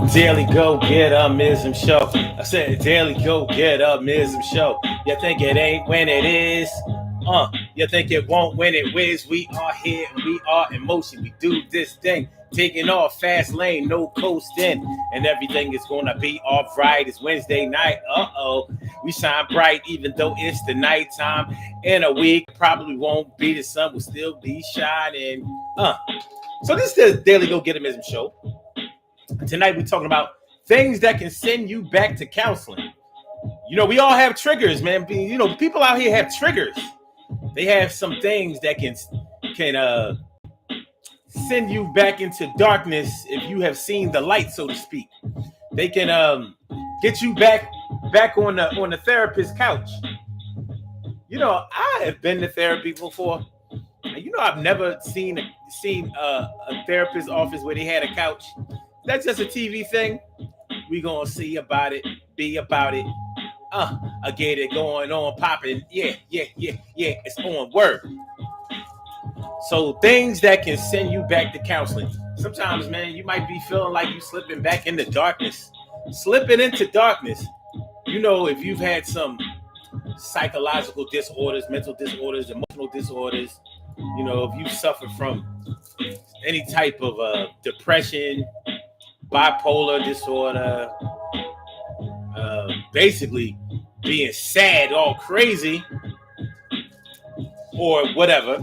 Daily Go Get Mism Show. I said Daily Go Get Mism Show. You think it ain't when it is? You think it won't when it whiz? We are here and we are in motion. We do this thing, taking off fast lane, no coasting, and everything is gonna be all right. It's Wednesday night. We shine bright even though it's the nighttime. In a week, probably won't be. The sun will still be shining. So this is the Daily Go Get Mism Show. Tonight we're talking about things that can send you back to counseling. You know, we all have triggers, man. You know, people out here have triggers. They have some things that can send you back into darkness if you have seen the light, so to speak. They can get you back on the therapist couch. You know, I have been to therapy before. You know, I've never seen a therapist's office where they had a couch. That's just a TV thing. We gonna see about it, be about it. I get it going on, popping. Yeah. It's on word. So things that can send you back to counseling. Sometimes, man, you might be feeling like you slipping back into darkness. Slipping into darkness. You know, if you've had some psychological disorders, mental disorders, emotional disorders, you know, if you suffer from any type of depression, bipolar disorder, basically being sad, all crazy, or whatever.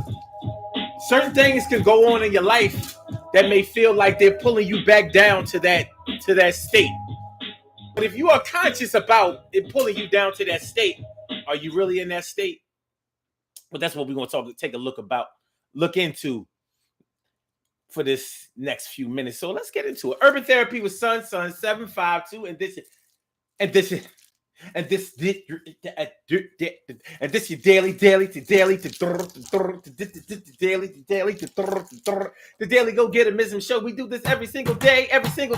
Certain things can go on in your life that may feel like they're pulling you back down to that state. But if you are conscious about it pulling you down to that state, are you really in that state? Well, that's what we're going to take a look into for this next few minutes. So let's get into it. Urban Therapy with Sun 752, and this your daily the Daily Go Get Mism Show. We do this every single day, every day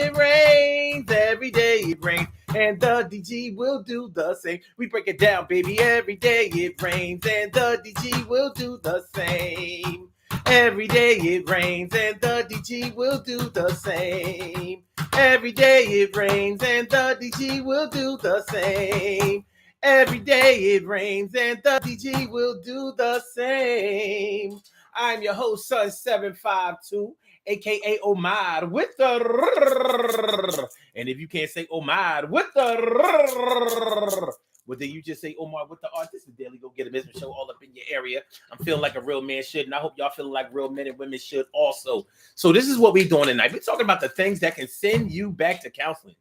it rains, every day it rains. And the DG will do the same. We break it down, baby. Every day it rains, and the DG will do the same. Every day it rains, and the DG will do the same. Every day it rains, and the DG will do the same. Every day it rains, and the DG will do the same. I'm your host, Sun 752. AKA Omar with the and if you can't say Omar with the whether you just say Omar with the R, this is the Daily Go Get a Business Show all up in your area. I'm feeling like a real man should, and I hope y'all feeling like real men and women should also. So this is what we're doing tonight. We're talking about the things that can send you back to counseling.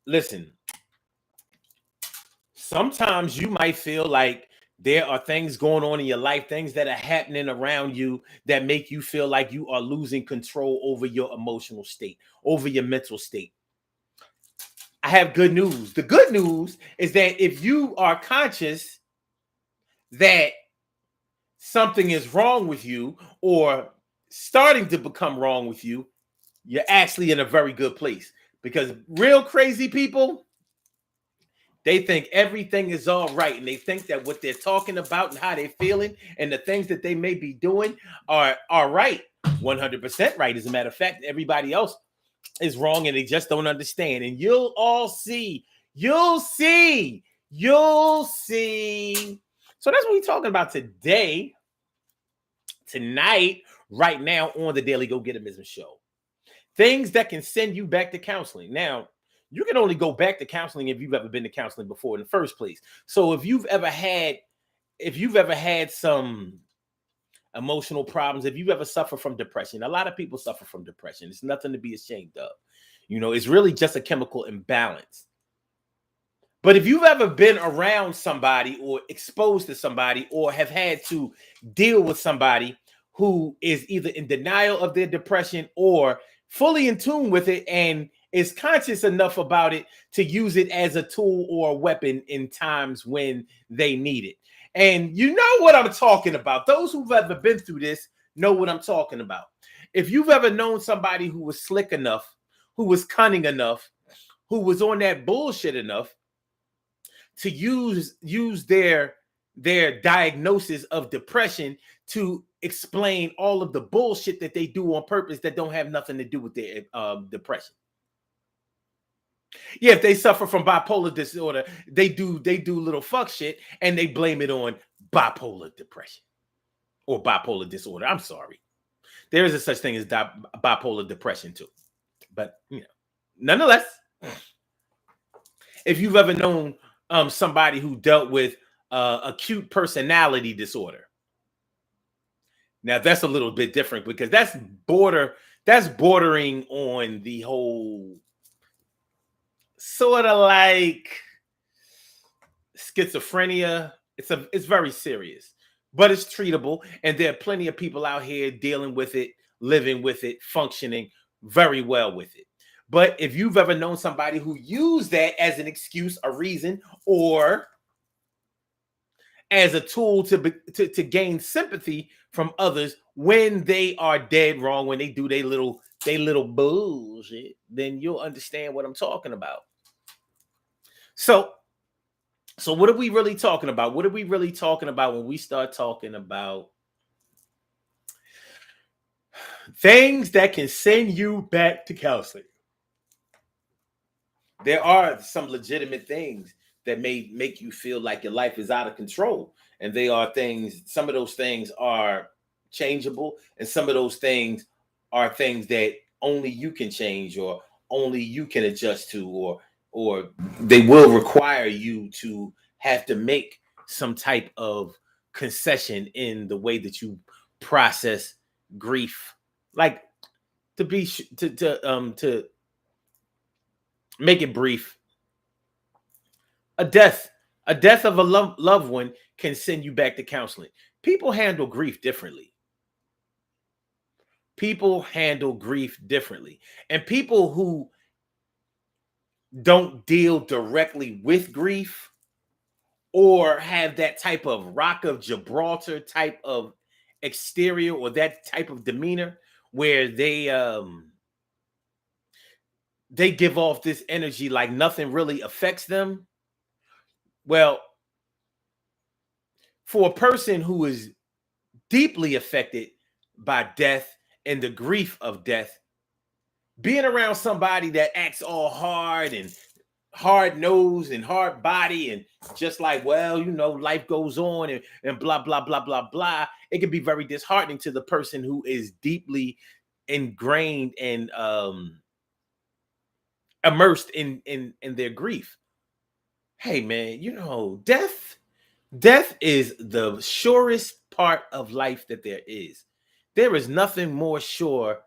Listen, sometimes you might feel like there are things going on in your life, things that are happening around you that make you feel like you are losing control over your emotional state, over your mental state. I have good news. The good news is that if you are conscious that something is wrong with you or starting to become wrong with you, you're actually in a very good place, because real crazy people, they think everything is all right, and they think that what they're talking about and how they're feeling and the things that they may be doing are right, 100% right. As a matter of fact, everybody else is wrong and they just don't understand. And you'll see. So that's what we're talking about today, tonight, right now on the Daily Go Get a Business Show. Things that can send you back to counseling. Now, you can only go back to counseling if you've ever been to counseling before in the first place. So if you've ever had some emotional problems, if you've ever suffered from depression, a lot of people suffer from depression. It's nothing to be ashamed of. You know, it's really just a chemical imbalance. But if you've ever been around somebody or exposed to somebody or have had to deal with somebody who is either in denial of their depression or fully in tune with it and is conscious enough about it to use it as a tool or a weapon in times when they need it. And you know what I'm talking about. Those who've ever been through this know what I'm talking about. If you've ever known somebody who was slick enough, who was cunning enough, who was on that bullshit enough to use their diagnosis of depression to explain all of the bullshit that they do on purpose that don't have nothing to do with their depression. Yeah, if they suffer from bipolar disorder, they do little fuck shit and they blame it on bipolar depression or bipolar disorder. I'm sorry. There is a such thing as bipolar depression too. But nonetheless, if you've ever known somebody who dealt with acute personality disorder, now that's a little bit different because that's bordering on the whole sort of like schizophrenia. It's very serious, but it's treatable, and there are plenty of people out here dealing with it, living with it, functioning very well with it. But if you've ever known somebody who used that as an excuse, a reason, or as a tool to gain sympathy from others when they are dead wrong, when they do their little bullshit, then you'll understand what I'm talking about. So what are we really talking about? What are we really talking about when we start talking about things that can send you back to counseling? There are some legitimate things that may make you feel like your life is out of control. And they are things, some of those things are changeable, and some of those things are things that only you can change or only you can adjust to, or they will require you to have to make some type of concession in the way that you process grief. Like to make it brief, a death of a loved one can send you back to counseling. People handle grief differently. And people who don't deal directly with grief or have that type of Rock of Gibraltar type of exterior or that type of demeanor where they give off this energy like nothing really affects them. Well, for a person who is deeply affected by death and the grief of death, being around somebody that acts all hard and hard nosed and hard body and just like, well, life goes on and blah, blah, blah, blah, blah, it can be very disheartening to the person who is deeply ingrained and immersed in their grief. Hey, man, death is the surest part of life that there is. There is nothing more sure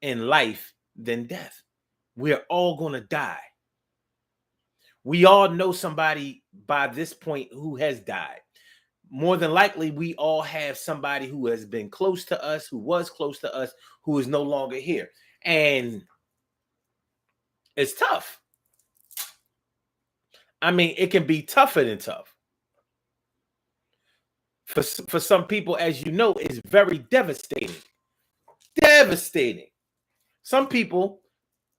in life than death. We're all going to die. We all know somebody by this point who has died. More than likely, we all have somebody who has been close to us, who was close to us, who is no longer here. And it's tough. I mean, it can be tougher than tough. For some people, as you know, it's very devastating. Some people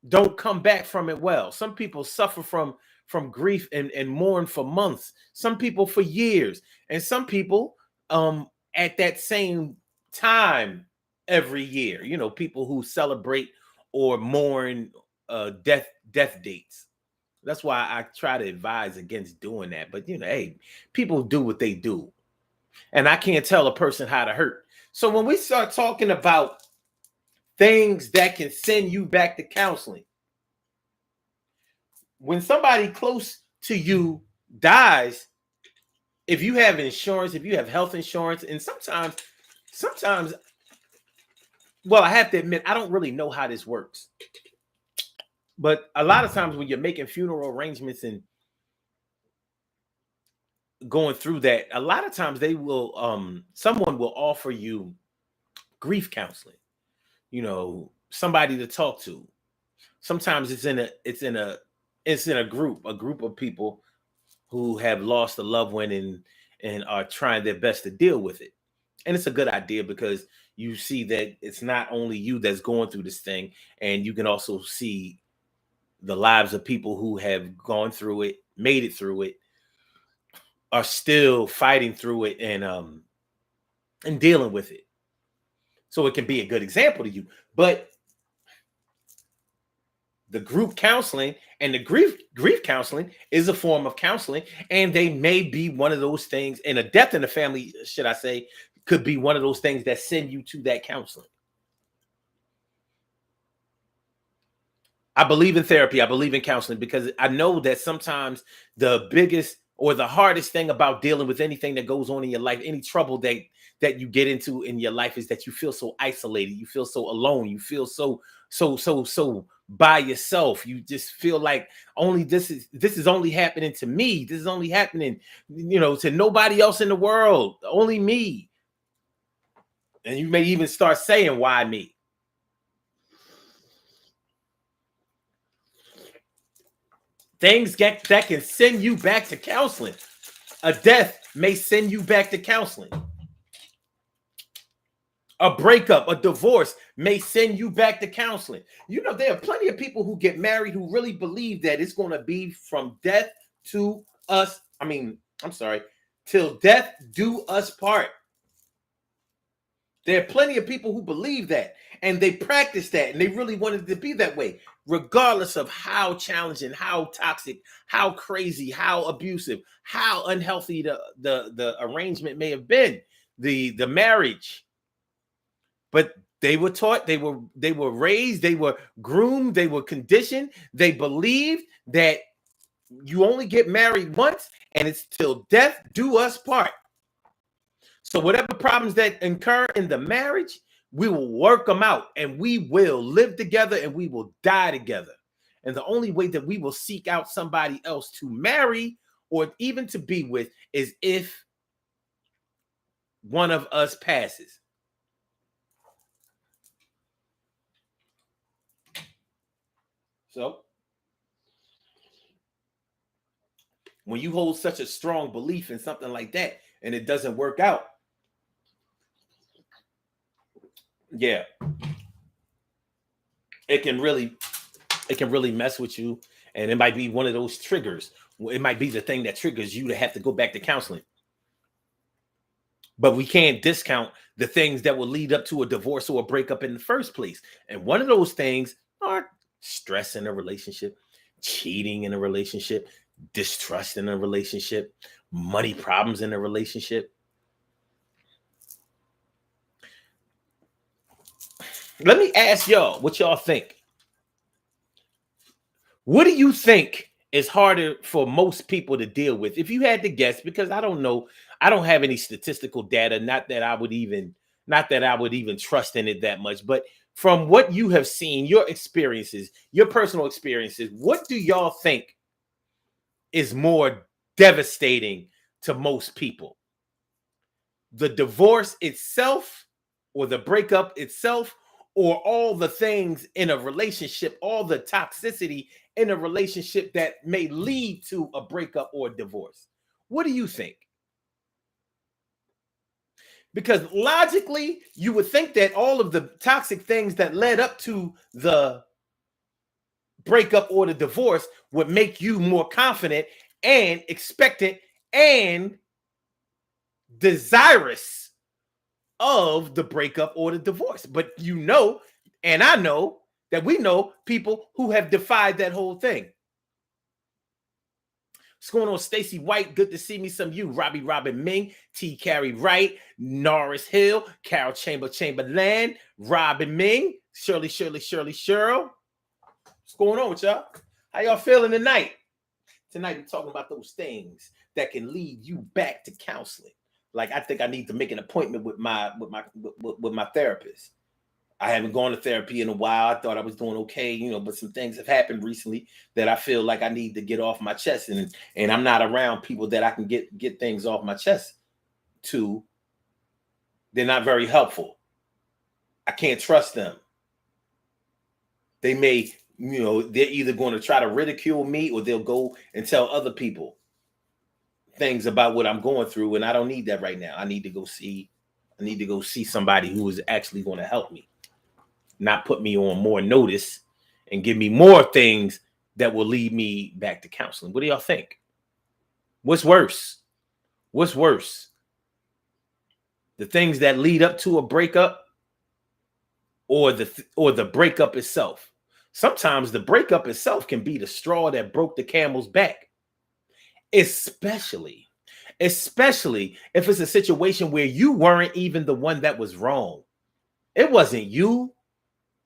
don't come back from it well. Some people suffer from grief and mourn for months. Some people for years, and some people at that same time every year. People who celebrate or mourn death dates. That's why I try to advise against doing that. But hey, people do what they do. And I can't tell a person how to hurt. So when we start talking about things that can send you back to counseling, when somebody close to you dies, if you have insurance, if you have health insurance, and sometimes, well, I have to admit, I don't really know how this works. But a lot of times when you're making funeral arrangements and going through that, a lot of times they will someone will offer you grief counseling, somebody to talk to. Sometimes it's in a group of people who have lost a loved one and are trying their best to deal with it. And it's a good idea because you see that it's not only you that's going through this thing, and you can also see the lives of people who have gone through it, made it through it, are still fighting through it, and and dealing with it. So it can be a good example to you. But the group counseling and the grief counseling is a form of counseling, and they may be one of those things, and a death in the family, should I say, could be one of those things that send you to that counseling. I believe in therapy. I believe in counseling because I know that sometimes the biggest or the hardest thing about dealing with anything that goes on in your life, any trouble that you get into in your life, is that you feel so isolated. You feel so alone. You feel so by yourself. You just feel like only this is only happening to me. This is only happening, to nobody else in the world. Only me. And you may even start saying, why me? Things that can send you back to counseling. A death may send you back to counseling. A breakup, a divorce may send you back to counseling. There are plenty of people who get married who really believe that it's going to be from death to us. Till death do us part. There are plenty of people who believe that, and they practice that, and they really wanted it to be that way, regardless of how challenging, how toxic, how crazy, how abusive, how unhealthy the arrangement may have been, the marriage. But they were taught, they were raised, they were groomed, they were conditioned. They believed that you only get married once, and it's till death do us part. So whatever problems that incur in the marriage, we will work them out, and we will live together, and we will die together. And the only way that we will seek out somebody else to marry or even to be with is if one of us passes. So when you hold such a strong belief in something like that and it doesn't work out, yeah, it can really mess with you, and it might be one of those triggers. It might be the thing that triggers you to have to go back to counseling. But we can't discount the things that will lead up to a divorce or a breakup in the first place. And one of those things are stress in a relationship, cheating in a relationship, distrust in a relationship, money problems in a relationship. Let me ask y'all what y'all think. What do you think is harder for most people to deal with? If you had to guess, because I don't know, I don't have any statistical data, not that I would even trust in it that much, but from what you have seen, your experiences, your personal experiences, what do y'all think is more devastating to most people? The divorce itself, or the breakup itself, or all the things in a relationship, all the toxicity in a relationship that may lead to a breakup or a divorce? What do you think? Because logically, you would think that all of the toxic things that led up to the breakup or the divorce would make you more confident and expectant and desirous of the breakup or the divorce. But and I know that we know people who have defied that whole thing. What's going on, Stacy White? Good to see me. Some of you, Robbie Robin Ming, T. Carey Wright, Norris Hill, Carol Chamberlain, Robin Ming, Shirley Cheryl. What's going on with y'all? How y'all feeling tonight? Tonight we're talking about those things that can lead you back to counseling. Like, I think I need to make an appointment with my therapist. I haven't gone to therapy in a while. I thought I was doing okay, but some things have happened recently that I feel like I need to get off my chest, and I'm not around people that I can get things off my chest to. They're not very helpful. I can't trust them. They may, they're either going to try to ridicule me, or they'll go and tell other people things about what I'm going through, and I don't need that right now. I need to go see somebody who is actually going to help me, not put me on more notice and give me more things that will lead me back to counseling. What do y'all think? What's worse? the things that lead up to a breakup, or the breakup itself. Sometimes the breakup itself can be the straw that broke the camel's back. Especially if it's a situation where you weren't even the one that was wrong. It wasn't you.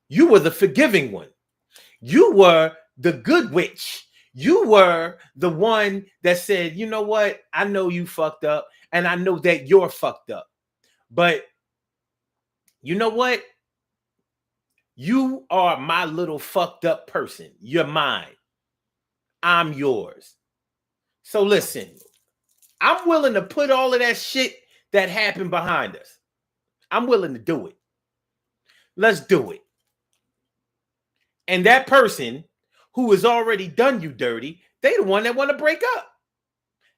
You were the forgiving one. You were the good witch. You were the one that said, you know what? I know you fucked up, and I know that you're fucked up. But you know what? You are my little fucked up person. You're mine. I'm yours. So listen, I'm willing to put all of that shit that happened behind us. I'm willing to do it. Let's do it. And that person who has already done you dirty, they the one that want to break up.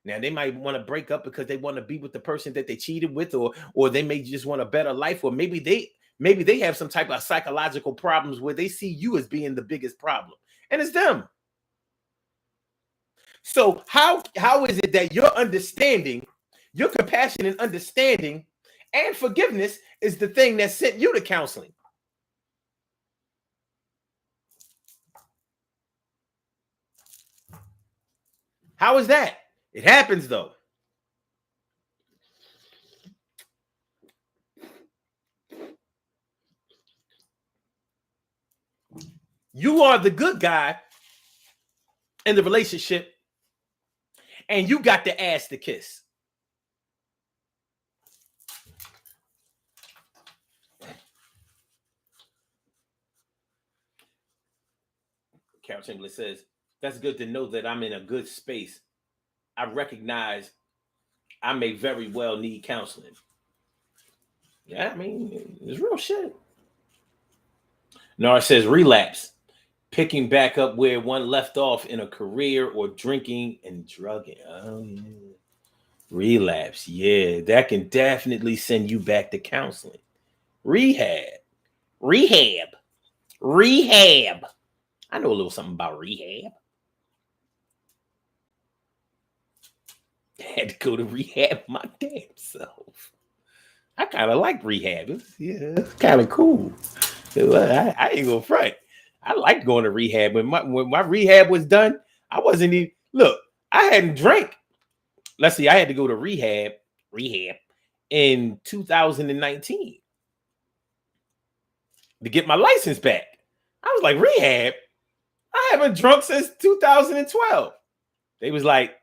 Now, they might want to break up because they want to be with the person that they cheated with, or they may just want a better life, or maybe they have some type of psychological problems where they see you as being the biggest problem, and it's them. So how is it that your understanding, your compassion and understanding and forgiveness is the thing that sent you to counseling? How is that? It happens though. You are the good guy in the relationship, and you got the ass to kiss. Carol Chamberlain says, that's good to know that I'm in a good space. I recognize I may very well need counseling. Yeah, I mean, it's real shit. Nara says, relapse. Picking back up where one left off in a career or drinking and drugging. Oh, yeah. Relapse. Yeah, that can definitely send you back to counseling. Rehab. I know a little something about rehab. I had to go to rehab my damn self. I kind of like rehab. It's kind of cool. I ain't gonna front. I liked going to rehab. When my rehab was done, I wasn't even, look, I hadn't drank. Let's see, I had to go to rehab in 2019 to get my license back. I was like, rehab? I haven't drunk since 2012. They was like,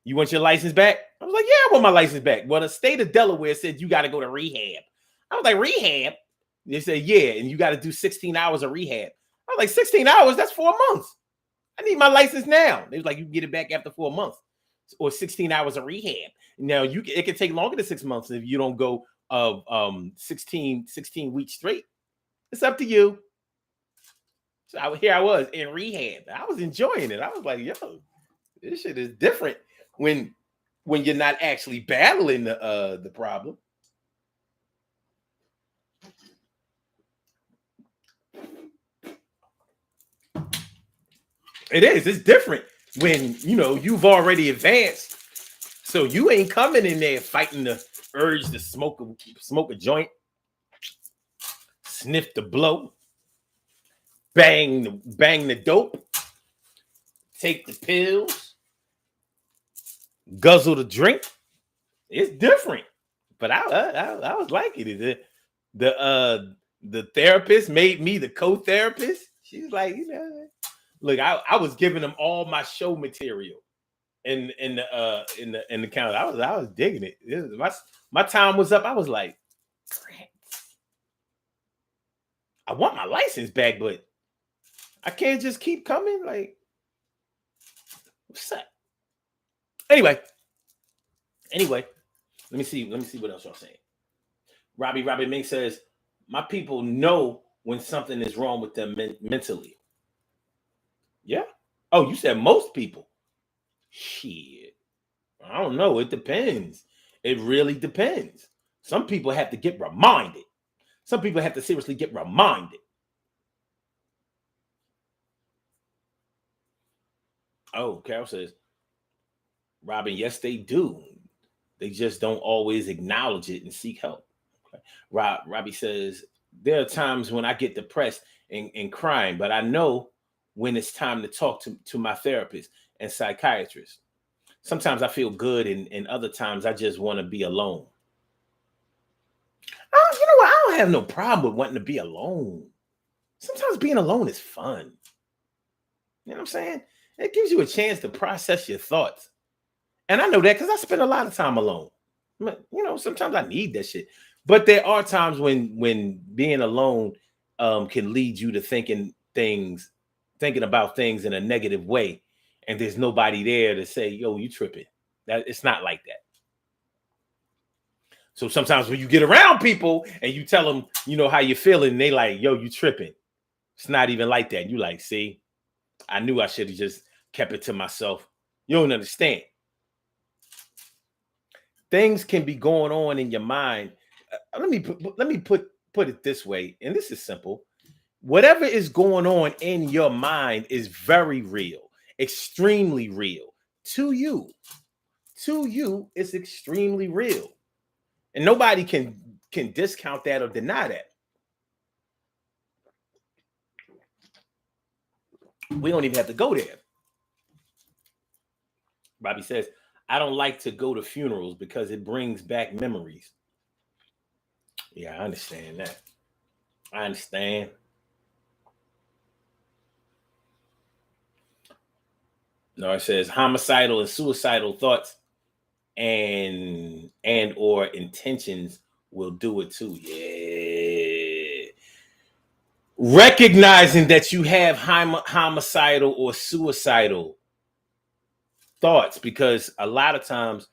you want your license back? I was like, yeah, I want my license back. Well, the state of Delaware said you got to go to rehab. I was like, rehab? They said, yeah, and you got to do 16 hours of rehab. I was like, 16 hours? That's 4 months. I need my license now. They was like, you can get it back after 4 months or 16 hours of rehab. Now, it can take longer than 6 months if you don't go 16 weeks straight. It's up to you. So here I was in rehab. I was enjoying it. I was like, yo, this shit is different when you're not actually battling the problem. It is. It's different when you've already advanced. So you ain't coming in there fighting the urge to smoke a joint, sniff the blow, bang the dope, take the pills, guzzle the drink. It's different. But I was liking it. The therapist made me the co-therapist. She's like, look, I was giving them all my show material in the counter. I was digging it. My time was up. I was like, I want my license back, but I can't just keep coming. Like, what's up? Anyway, let me see what else y'all saying. Robbie Ming says, my people know when something is wrong with them mentally. Yeah. Oh, you said most people. Shit. I don't know. It depends. It really depends. Some people have to get reminded. Some people have to seriously get reminded. Oh, Carol says, Robin, yes, they do. They just don't always acknowledge it and seek help. Robbie says, there are times when I get depressed and crying, but I know when it's time to talk to my therapist and psychiatrist. Sometimes I feel good, and other times I just want to be alone. You know what? I don't have no problem with wanting to be alone. Sometimes being alone is fun. You know what I'm saying? It gives you a chance to process your thoughts. And I know that because I spend a lot of time alone. You know, sometimes I need that shit. But there are times when being alone can lead you to thinking about things in a negative way, and there's nobody there to say, "Yo, you tripping." That it's not like that. So sometimes when you get around people and you tell them, you know, how you're feeling, they like, "Yo, you tripping." It's not even like that. You like, see, I knew I should have just kept it to myself. You don't understand. Things can be going on in your mind. Let me put it this way, and this is simple. Whatever is going on in your mind is very real, extremely real to you. To you, it's extremely real, and nobody can discount that or deny that. We don't even have to go there. Bobby says, I don't like to go to funerals because it brings back memories. Yeah, I understand that. I understand. No, it says homicidal and suicidal thoughts and or intentions will do it too. Yeah. Recognizing that you have homicidal or suicidal thoughts, because a lot of times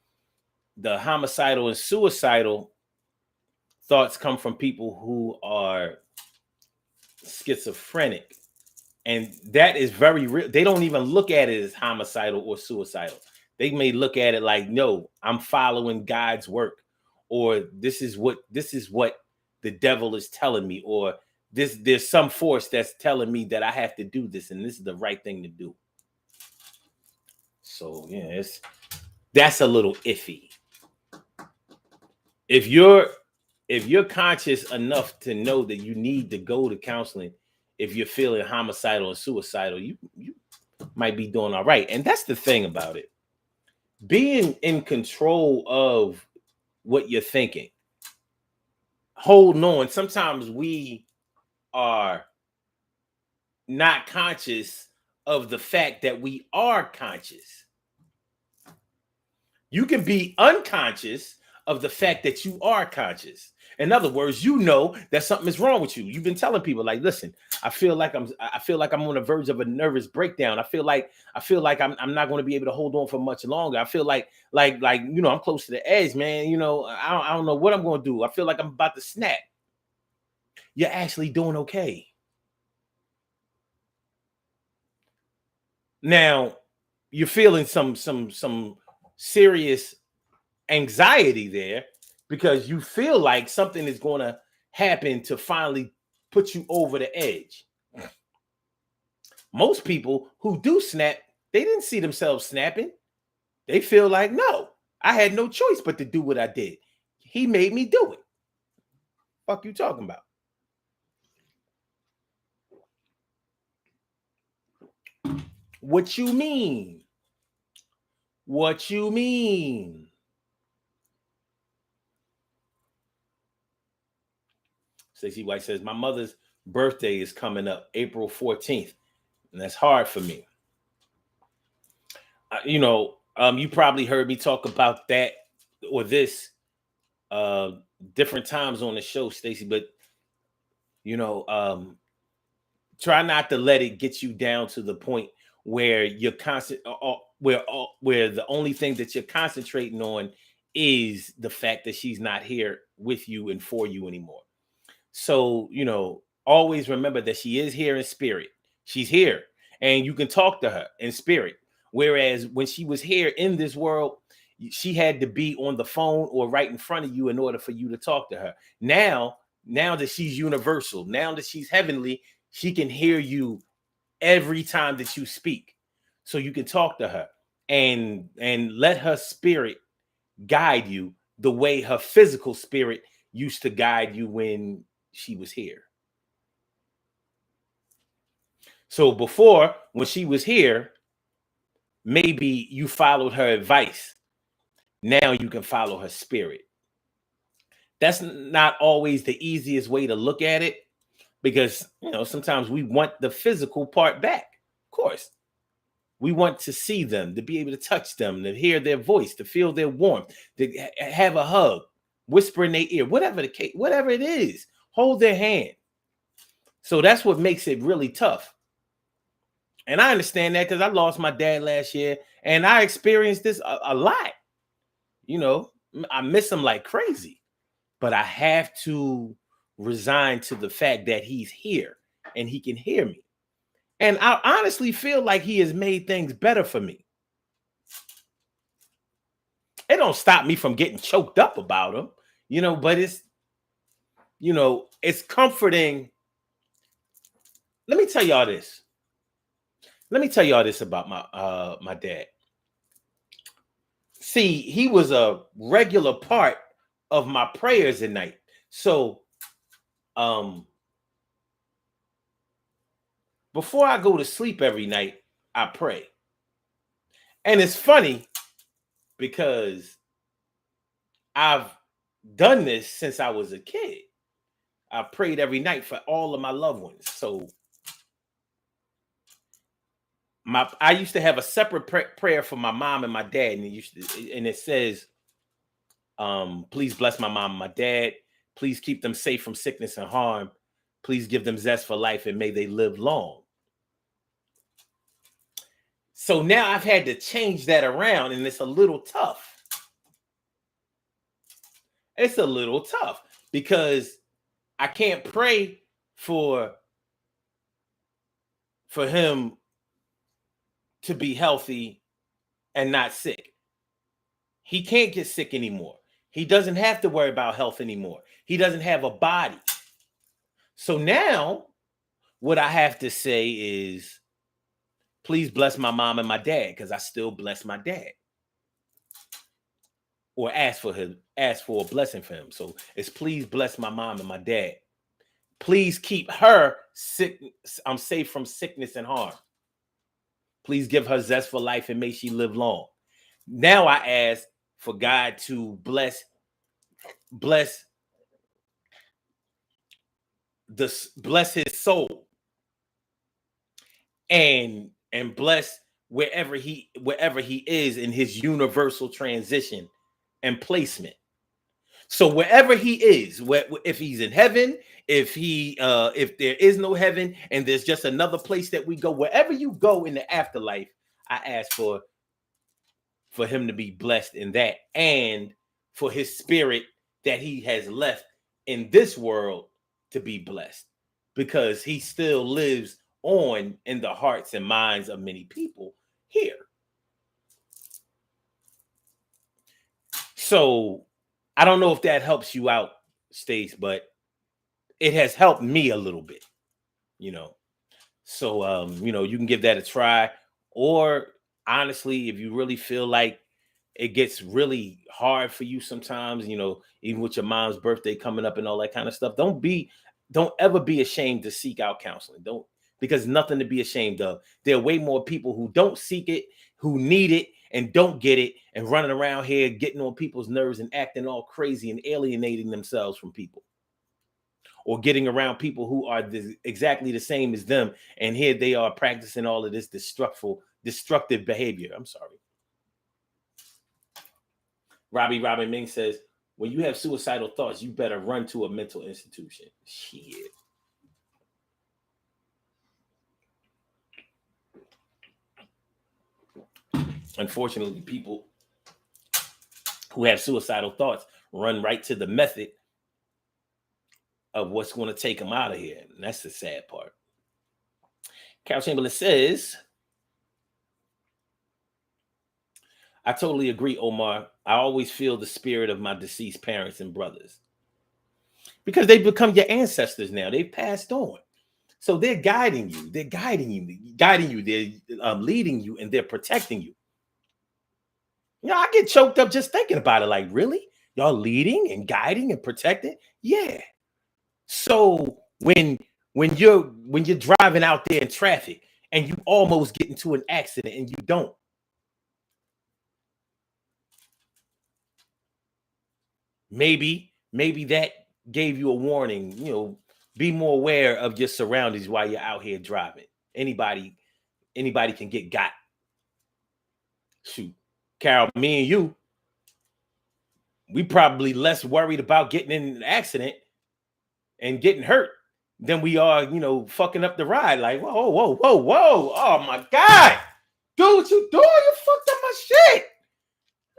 the homicidal and suicidal thoughts come from people who are schizophrenic, and that is very real. They don't even look at it as homicidal or suicidal. They may look at it like, no, I'm following God's work, or this is what the devil is telling me, or there's some force that's telling me that I have to do this, and this is the right thing to do. So yeah, that's a little iffy. If you're conscious enough to know that you need to go to counseling, if you're feeling homicidal and suicidal, you might be doing all right. And that's the thing about it. Being in control of what you're thinking. Holding on. Sometimes we are not conscious of the fact that we are conscious. You can be unconscious of the fact that you are conscious. In other words, you know that something is wrong with you. You've been telling people like, listen, I feel like I'm on the verge of a nervous breakdown. I feel like I'm not going to be able to hold on for much longer. I feel like I'm close to the edge, man. I don't know what I'm going to do. I feel like I'm about to snap. You're actually doing okay. Now, you're feeling some serious anxiety there because you feel like something is going to happen to finally put you over the edge. Most people who do snap, they didn't see themselves snapping. They feel like, no, I had no choice but to do what I did. He made me do it. Fuck you talking about? What you mean? What you mean? Stacey White says, my mother's birthday is coming up April 14th, and that's hard for me. You probably heard me talk about that or this different times on the show, Stacey, but try not to let it get you down to the point where you're constant, where the only thing that you're concentrating on is the fact that she's not here with you and for you anymore. So, always remember that she is here in spirit. She's here and you can talk to her in spirit. Whereas when she was here in this world, she had to be on the phone or right in front of you in order for you to talk to her. Now that she's universal, now that she's heavenly, she can hear you every time that you speak. So you can talk to her and let her spirit guide you the way her physical spirit used to guide you when she was here. So before, when she was here, maybe you followed her advice. Now you can follow her spirit. That's not always the easiest way to look at it, because sometimes we want the physical part back. Of course, we want to see them, to be able to touch them, to hear their voice, to feel their warmth, to have a hug, whisper in their ear, whatever the case, whatever it is, hold their hand. So that's what makes it really tough. And I understand that because I lost my dad last year, and I experienced this a lot. I miss him like crazy, but I have to resign to the fact that he's here and he can hear me. And I honestly feel like he has made things better for me. It don't stop me from getting choked up about him, but it's comforting. Let me tell y'all this. About my dad. See, he was a regular part of my prayers at night. So, before I go to sleep every night, I pray. And it's funny because I've done this since I was a kid. I prayed every night for all of my loved ones. So I used to have a separate prayer for my mom and my dad, and it says, please bless my mom and my dad. Please keep them safe from sickness and harm. Please give them zest for life, and may they live long. So now I've had to change that around, and it's a little tough. It's a little tough because I can't pray for him to be healthy and not sick. He can't get sick anymore. He doesn't have to worry about health anymore. He doesn't have a body. So now what I have to say is, please bless my mom and my dad, because I still bless my dad. Or ask for a blessing for him. So it's please bless my mom and my dad. Please keep her safe from sickness and harm. Please give her zest for life and may she live long. Now I ask for God to bless his soul and bless wherever he is in his universal transition and placement. So wherever he is, if he's in heaven, if there is no heaven and there's just another place that we go, wherever you go in the afterlife, I ask for him to be blessed in that, and for his spirit that he has left in this world to be blessed, because he still lives on in the hearts and minds of many people here. So I don't know if that helps you out, Stace, but it has helped me a little bit, So, you can give that a try. Or honestly, if you really feel like it gets really hard for you sometimes, even with your mom's birthday coming up and all that kind of stuff, don't ever be ashamed to seek out counseling. Because nothing to be ashamed of. There are way more people who don't seek it, who need it, and don't get it, and running around here getting on people's nerves and acting all crazy and alienating themselves from people, or getting around people who are exactly the same as them, and here they are practicing all of this destructive behavior. I'm sorry. Robin Ming says, when you have suicidal thoughts, you better run to a mental institution. Shit. Unfortunately, people who have suicidal thoughts run right to the method of what's going to take them out of here. And that's the sad part. Carol Chamberlain says, I totally agree, Omar. I always feel the spirit of my deceased parents and brothers, because they've become your ancestors now. They've passed on. So they're guiding you. They're guiding you. They're leading you, and they're protecting you. I get choked up just thinking about it. Like, really? Y'all leading and guiding and protecting? Yeah. So when you're driving out there in traffic and you almost get into an accident and you don't, maybe that gave you a warning. Be more aware of your surroundings while you're out here driving. Anybody can get got. Shoot, Carol, me and you, we probably less worried about getting in an accident and getting hurt than we are, fucking up the ride. Like, whoa, whoa, whoa, whoa. Oh my God. Dude, what you doing? You fucked up my shit.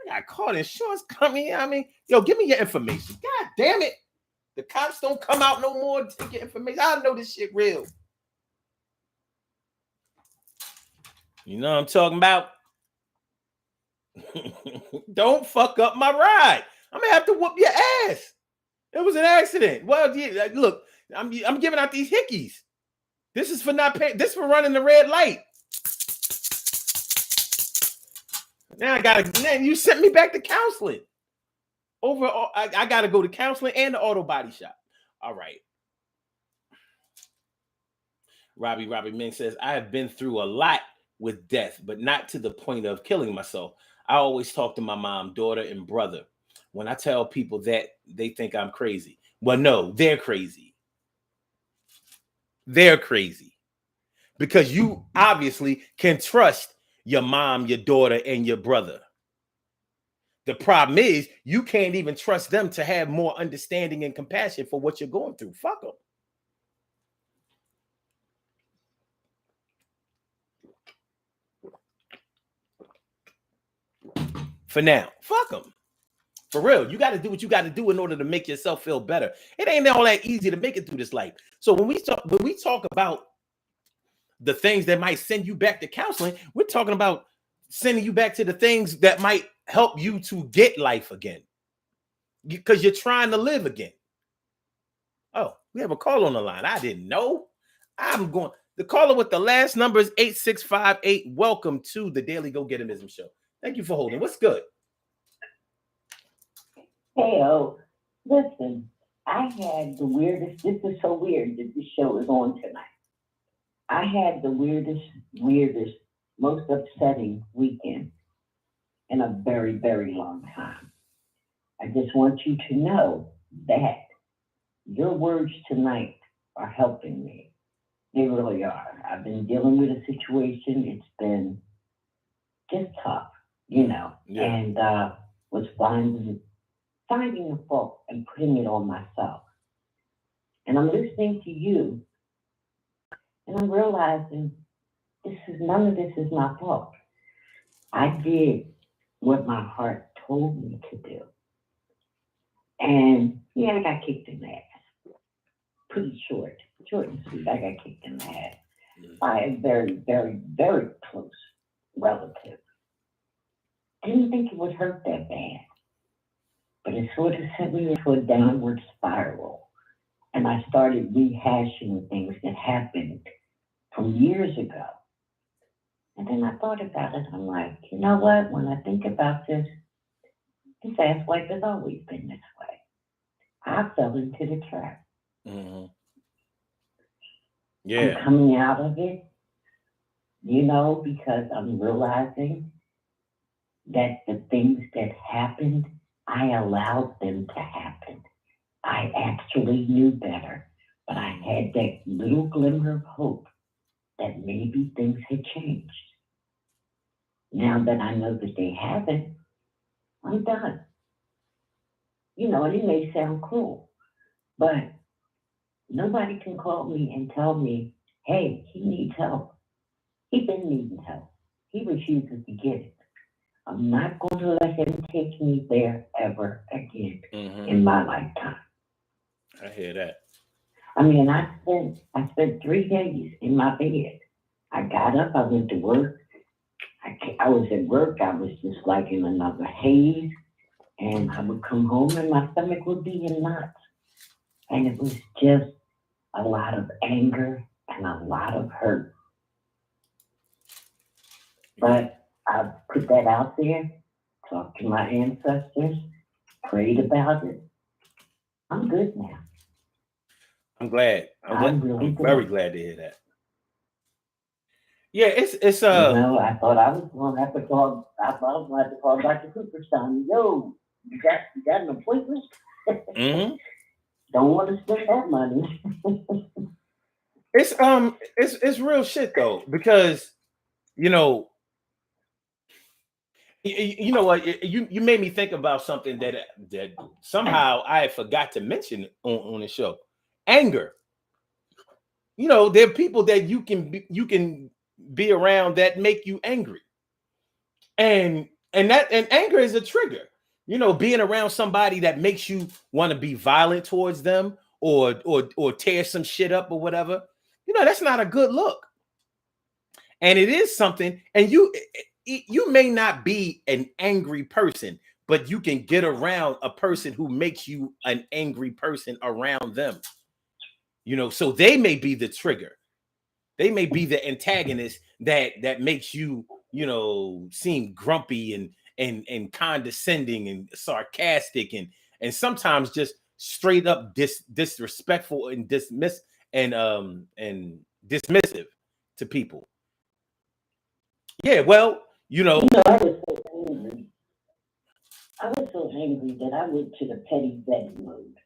I got caught. Insurance company. I mean, yo, give me your information. God damn it. The cops don't come out no more to take your information. I know this shit real. You know what I'm talking about? Don't fuck up my ride. I'm gonna have to whoop your ass. It was an accident. Well, yeah, look, I'm giving out these hickeys. This is for not paying. This is for running the red light. Now you sent me back to counseling. I gotta go to counseling and the auto body shop. All right. Robbie Ming says, I have been through a lot with death, but not to the point of killing myself. I always talk to my mom, daughter, and brother. When I tell people that, they think I'm crazy. Well, no, they're crazy. They're crazy. Because you obviously can trust your mom, your daughter, and your brother. The problem is you can't even trust them to have more understanding and compassion for what you're going through. Fuck them. For now, fuck them. For real, you got to do what you got to do in order to make yourself feel better. It ain't all that easy to make it through this life. So when we talk about the things that might send you back to counseling, we're talking about sending you back to the things that might help you to get life again, because you're trying to live again. Oh, we have a call on the line. I didn't know. The caller with the last number is 8658. Welcome to the Daily Go Getimism Show. Thank you for holding. What's good? Hey, listen, I had the weirdest, this is so weird that this show is on tonight. I had the weirdest, most upsetting weekend in a very, very long time. I just want you to know that your words tonight are helping me. They really are. I've been dealing with a situation. It's been just tough, Yeah. and was finding the fault and putting it on myself. And I'm listening to you, and I'm realizing none of this is my fault. I did what my heart told me to do. And yeah, I got kicked in the ass. Pretty short and sweet. I got kicked in the ass by a very, very, very close relative. I didn't think it would hurt that bad, but it sort of sent me into a downward spiral. And I started rehashing things that happened from years ago. And then I thought about it. I'm like, you know what? When I think about this ass wipe has always been this way. I fell into the trap. Mm-hmm. Yeah. I'm coming out of it, because I'm realizing that the things that happened, I allowed them to happen. I actually knew better, but I had that little glimmer of hope that maybe things had changed. Now that I know that they haven't, I'm done. And it may sound cruel, but nobody can call me and tell me, hey, he needs help. He's been needing help. He refuses to get it. I'm not going to let him take me there ever again in my lifetime. I hear that. I mean, I spent 3 days in my bed. I got up, I went to work. I was at work, I was just like in another haze. And I would come home and my stomach would be in knots. And it was just a lot of anger and a lot of hurt. But I put that out there, talked to my ancestors, prayed about it. I'm good now. I'm glad. I'm really I'm good. very glad to hear that. Yeah, it's You know, I thought I was gonna have to call. I thought I was gonna have to call Dr. Cooper's son. Yo, you got an appointment? mm-hmm. Don't want to spend that money. It's real shit though, because you know you know what, you made me think about something that somehow I forgot to mention on the show. Anger. You know, there are people that you can be around that make you angry, and anger is a trigger. You know, being around somebody that makes you want to be violent towards them, or tear some shit up or whatever. You know, that's not a good look. And it is something, and you may not be an angry person, but you can get around a person who makes you an angry person around them. You know, so they may be the trigger. They may be the antagonist that makes you, you know, seem grumpy and condescending and sarcastic and sometimes just straight up disrespectful and and dismissive to people. Yeah, well, you know. You know, I was so angry. I was so angry that I went to the petty betty mode.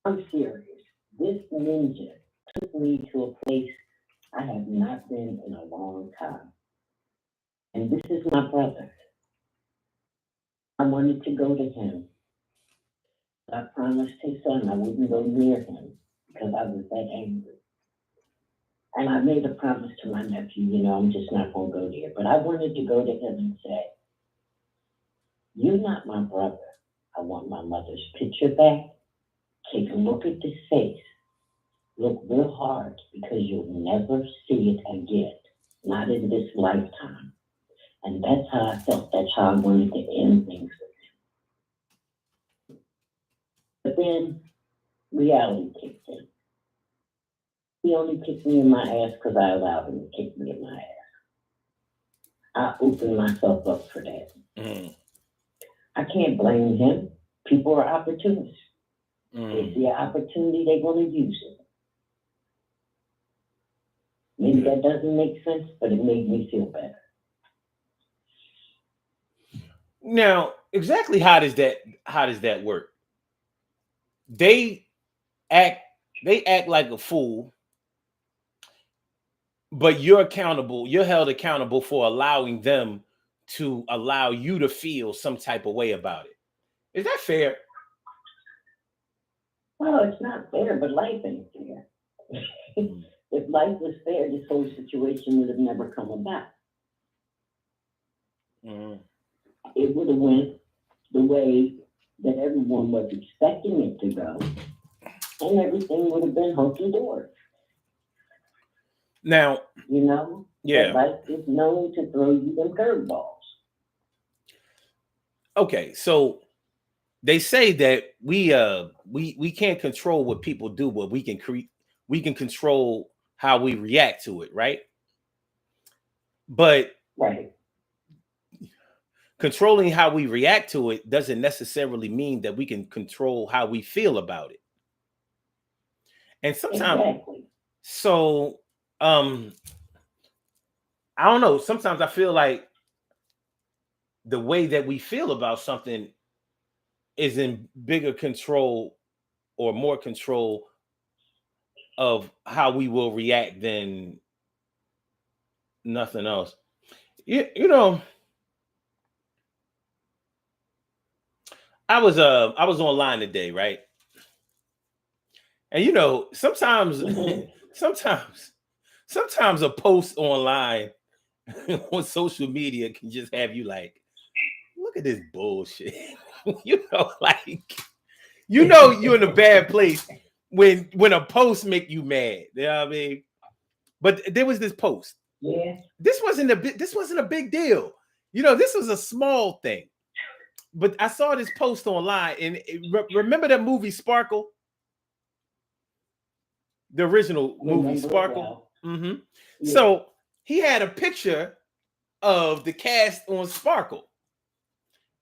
I'm serious. This ninja took me to a place I have not been in a long time. And this is my brother. I wanted to go to him. I promised his son I wouldn't go near him because I was that angry. And I made a promise to my nephew, you know, I'm just not going to go there. But I wanted to go to him and say, you're not my brother. I want my mother's picture back. Take a look at this face. Look real hard because you'll never see it again. Not in this lifetime. And that's how I felt. That's how I wanted to end things with him. But then reality kicked in. He only kicked me in my ass because I allowed him to kick me in my ass. I opened myself up for that. Mm. I can't blame him. People are opportunists. Mm. They see an opportunity, they're going to use it. Maybe that doesn't make sense, but it made me feel better. Now, exactly how does that work? They act like a fool, but you're held accountable for allowing them to allow you to feel some type of way about it. Is that fair? Well, it's not fair, but life ain't fair. If life was fair, this whole situation would have never come about. Mm. It would have went the way that everyone was expecting it to go, and everything would have been hunky-dory. Now, you know, yeah, life is known to throw you them curveballs. Okay, so they say that we can't control what people do, but we can control how we react to it, right? But right. Controlling how we react to it doesn't necessarily mean that we can control how we feel about it. And sometimes, exactly. So I don't know. Sometimes I feel like the way that we feel about something is in bigger control or more control of how we will react than nothing else. You know, I was online today, right? And you know, sometimes sometimes a post online on social media can just have you like, look at this bullshit. You know, like you're in a bad place when a post make you mad. You know what I mean? But there was this post. Yeah. This wasn't a big deal. You know, this was a small thing. But I saw this post online, and remember that movie Sparkle? The original movie Sparkle. Mm-hmm. Yeah. So he had a picture of the cast on Sparkle,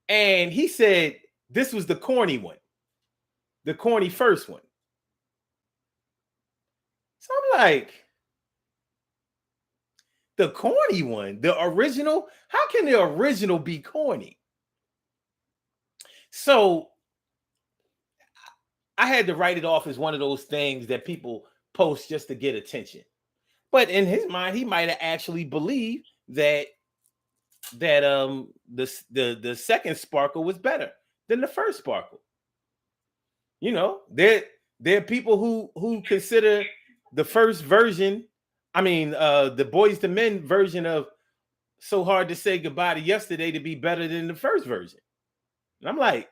and he said, This was the corny one, the corny first one. So I'm like, the corny one, the original. How can the original be corny? So I had to write it off as one of those things that people post just to get attention. But in his mind, he might have actually believed that the second sparkle was better than the first sparkle. You know, there are people who consider the first version, I mean, the Boys to Men version of So Hard to Say Goodbye to Yesterday to be better than the first version. And I'm like,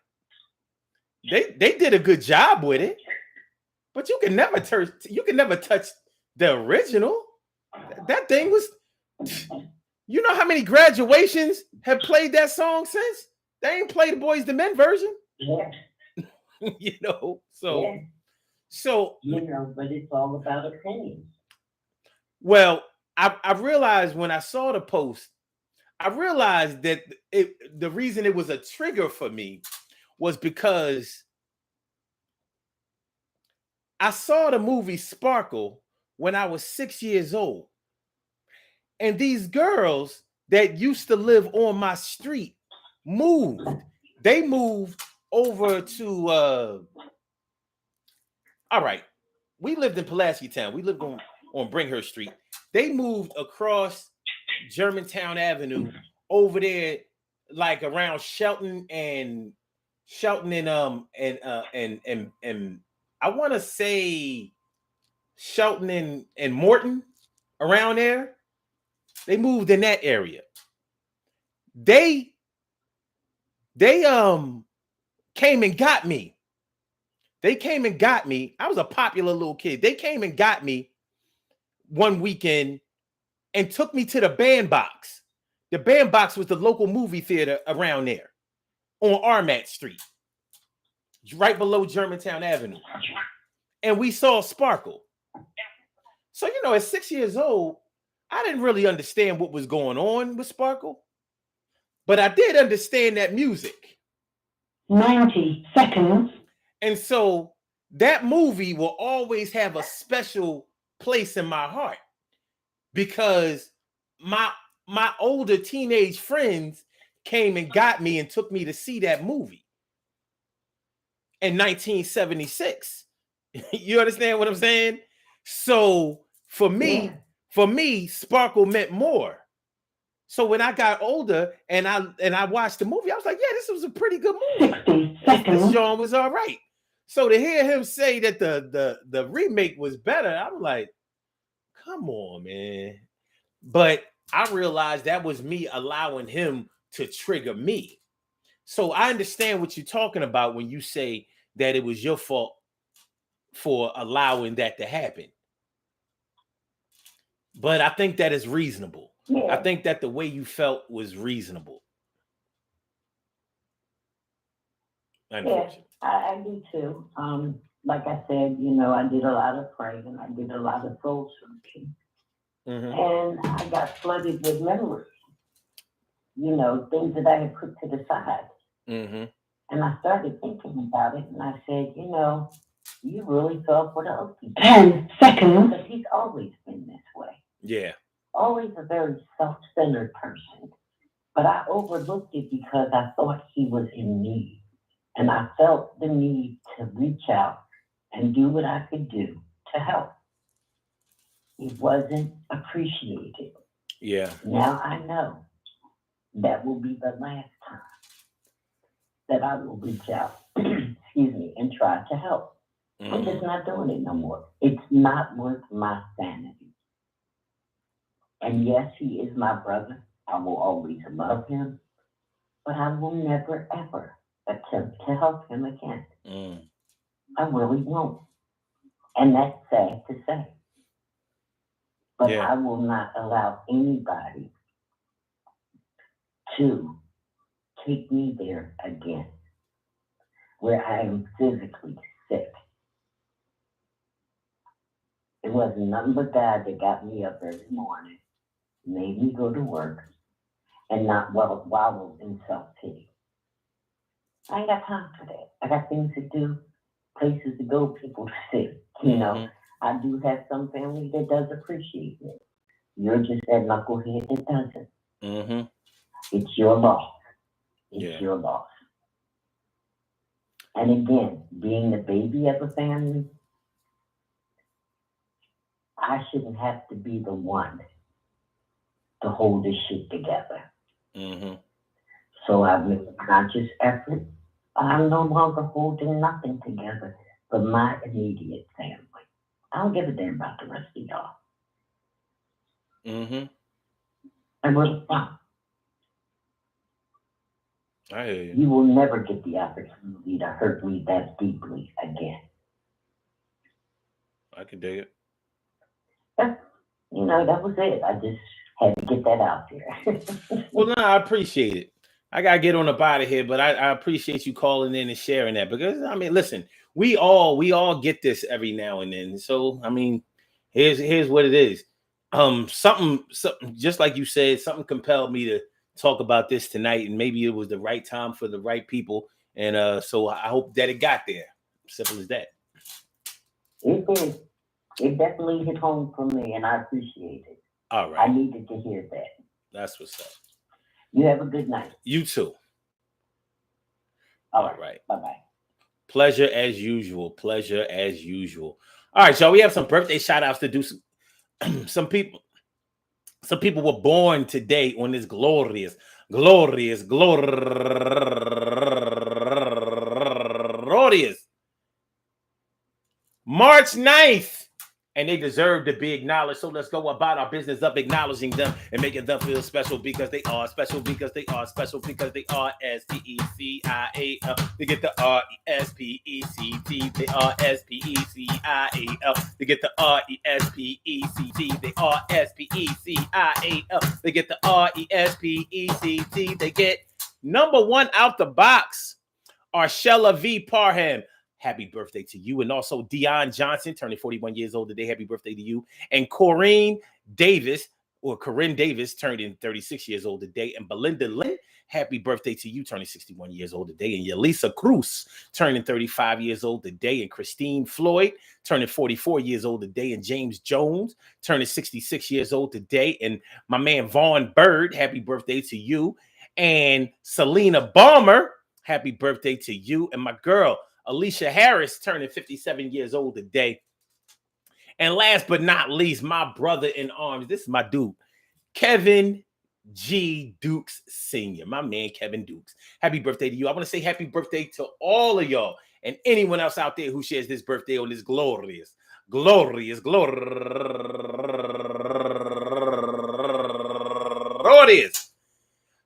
they did a good job with it, but you can never touch the original. That thing was, you know how many graduations have played that song since? They ain't played the Boys to Men version. Yeah. You know, Yeah. so You know, but it's all about opinions. well, I realized when I saw the post, I realized that the reason it was a trigger for me was because I saw the movie Sparkle when I was 6 years old. And these girls that used to live on my street moved. They moved over to all right. We lived in Pulaski Town. We lived on Bringhurst Street. They moved across Germantown Avenue over there, like around Shelton and I want to say Shelton and Morton around there. They moved in that area. They came and got me. They came and got me. I was a popular little kid. They came and got me one weekend and took me to the Bandbox. The Bandbox was the local movie theater around there on Armat Street, right below Germantown Avenue. And we saw Sparkle. So, you know, at 6 years old, I didn't really understand what was going on with Sparkle, but I did understand that music. 90 seconds. And so that movie will always have a special place in my heart because my older teenage friends came and got me and took me to see that movie in 1976. You understand what I'm saying? So for me, Sparkle meant more. So when I got older and I watched the movie, I was like, yeah, this was a pretty good movie. 60 seconds. This John was all right. So to hear him say that the remake was better, I'm like, come on, man. But I realized that was me allowing him to trigger me. So I understand what you're talking about when you say that it was your fault for allowing that to happen. But I think that is reasonable. Yeah. I think that the way you felt was reasonable. Yeah, I do too. Like I said, you know, I did a lot of praying. I did a lot of soul searching. And I got flooded with memories. You know, things that I had put to the side. And I started thinking about it, and I said, you know, you really fell for the okie. 10 seconds. Because he's always been this way. Yeah. Always a very self-centered person. But I overlooked it because I thought he was in need. And I felt the need to reach out and do what I could do to help. It wasn't appreciated. Yeah. Now I know that will be the last time that I will reach out, excuse me, and try to help. I'm just not doing it no more. It's not worth my sanity. And yes, he is my brother. I will always love him, but I will never, ever attempt to help him again. I really won't. And that's sad to say. But I will not allow anybody to take me there again, where I am physically sick. It wasn't nothing but God that got me up every morning, made me go to work, and not wallow in self-pity. I ain't got time for that. I got things to do, places to go, people to see. You know, I do have some family that does appreciate me. You're just that knucklehead that doesn't. Mm-hmm. It's your loss. It's Yeah. your loss. And again, being the baby of a family, I shouldn't have to be the one to hold this shit together. Mm-hmm. So I've made a conscious effort. I'm no longer holding nothing together but my immediate family. I don't give a damn about the rest of y'all. Mm-hmm. And we're fine. I hear you. You will never get the opportunity to hurt me that deeply again. I can dig it. You know, that was it. I just had to get that out there. Well, no, I appreciate it. I gotta get on the body here, but I appreciate you calling in and sharing that because I mean, listen, we all get this every now and then. So I mean, here's what it is. Something just like you said, something compelled me to talk about this tonight, and maybe it was the right time for the right people. And so I hope that it got there. Simple as that. It did. It definitely hit home for me, and I appreciate it. All right. I needed to hear that. That's what's up. You have a good night. You too. All right. Bye-bye. Pleasure as usual. Pleasure as usual. All right, y'all. We have some birthday shout outs to do. Some people were born today on this glorious March 9th. And they deserve to be acknowledged. So let's go about our business of acknowledging them and making them feel special because they are special, because they are special, because they are S-P-E-C-I-A-L. They get the R-E-S-P-E-C-T. They are S-P-E-C-I-A-L. They get the R-E-S-P-E-C-T. They are S-P-E-C-I-A-L. They get the R-E-S-P-E-C-T. They get number one out the box. Arshella V. Parham. Happy birthday to you. And also Dion Johnson, turning 41 years old today. Happy birthday to you. And Corinne Davis, turning 36 years old today. And Belinda Lynn, happy birthday to you, turning 61 years old today. And Yelisa Cruz, turning 35 years old today. And Christine Floyd, turning 44 years old today. And James Jones, turning 66 years old today. And my man Vaughn Bird, happy birthday to you. And Selena Balmer, happy birthday to you. And my girl, Alicia Harris, turning 57 years old today. And last but not least, my brother in arms. This is my dude, Kevin G. Dukes Sr., my man, Kevin Dukes. Happy birthday to you. I want to say happy birthday to all of y'all and anyone else out there who shares this birthday on this glorious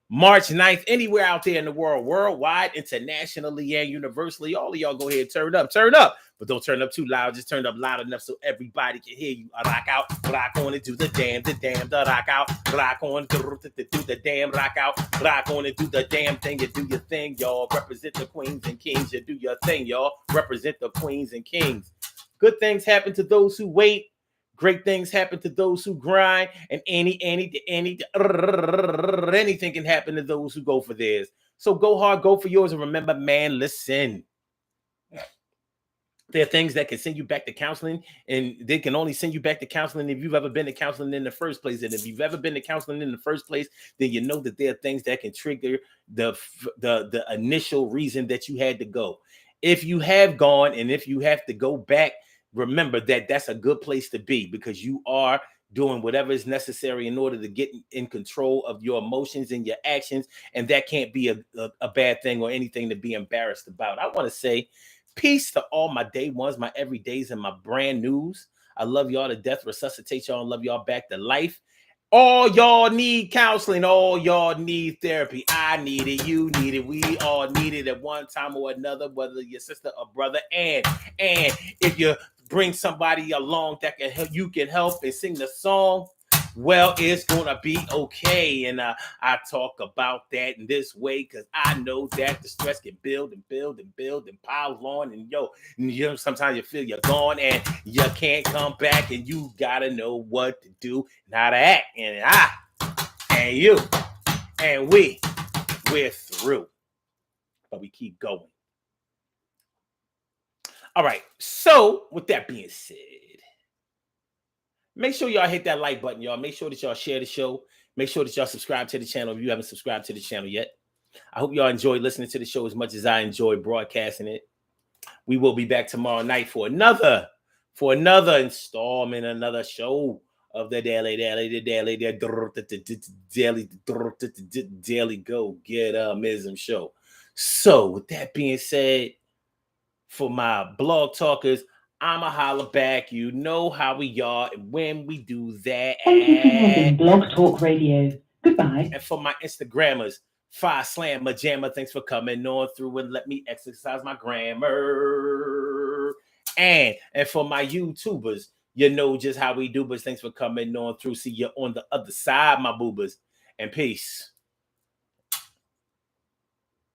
March 9th, anywhere out there in the world, worldwide, internationally, and universally. All of y'all go ahead and turn up. But don't turn up too loud. Just turn up loud enough so everybody can hear you. Rock out, rock on and do the damn, rock out. Rock on, do the damn, rock out. Rock on and do the damn thing. You do your thing, y'all. Represent the queens and kings. You do your thing, y'all. Represent the queens and kings. Good things happen to those who wait. Great things happen to those who grind, and anything can happen to those who go for theirs. So go hard, go for yours, and remember, man, listen. There are things that can send you back to counseling, and they can only send you back to counseling if you've ever been to counseling in the first place. And if you've ever been to counseling in the first place, then you know that there are things that can trigger the initial reason that you had to go. If you have gone, and if you have to go back, remember that that's a good place to be because you are doing whatever is necessary in order to get in control of your emotions and your actions. And that can't be a bad thing or anything to be embarrassed about. I want to say peace to all my day ones, my everydays, and my brand news. I love y'all to death, resuscitate y'all, and love y'all back to life. All y'all need counseling. All y'all need therapy. I need it. You need it. We all need it at one time or another, whether your sister or brother. And if you bring somebody along that can help, you can help and sing the song, well, it's gonna be okay. And I talk about that in this way because I know that the stress can build and pile on. And you know, sometimes you feel you're gone and you can't come back, and you gotta know what to do and how to act. And I and you and we're through. but we keep going. All right. So with that being said, make sure y'all hit that like button, y'all. Make sure that y'all share the show. Make sure that y'all subscribe to the channel if you haven't subscribed to the channel yet. I hope y'all enjoy listening to the show as much as I enjoy broadcasting it. We will be back tomorrow night for another installment, another show of the Daily Go Get Mism show. So with that being said, for my blog talkers, I'ma holler back. You know how we are and when we do that. Thank you for using Blog Talk Radio. Goodbye. And for my Instagrammers, Fire Slam Majamma, thanks for coming on through and let me exercise my grammar. And for my YouTubers, you know just how we do, but thanks for coming on through. See you on the other side, my boobers. And peace.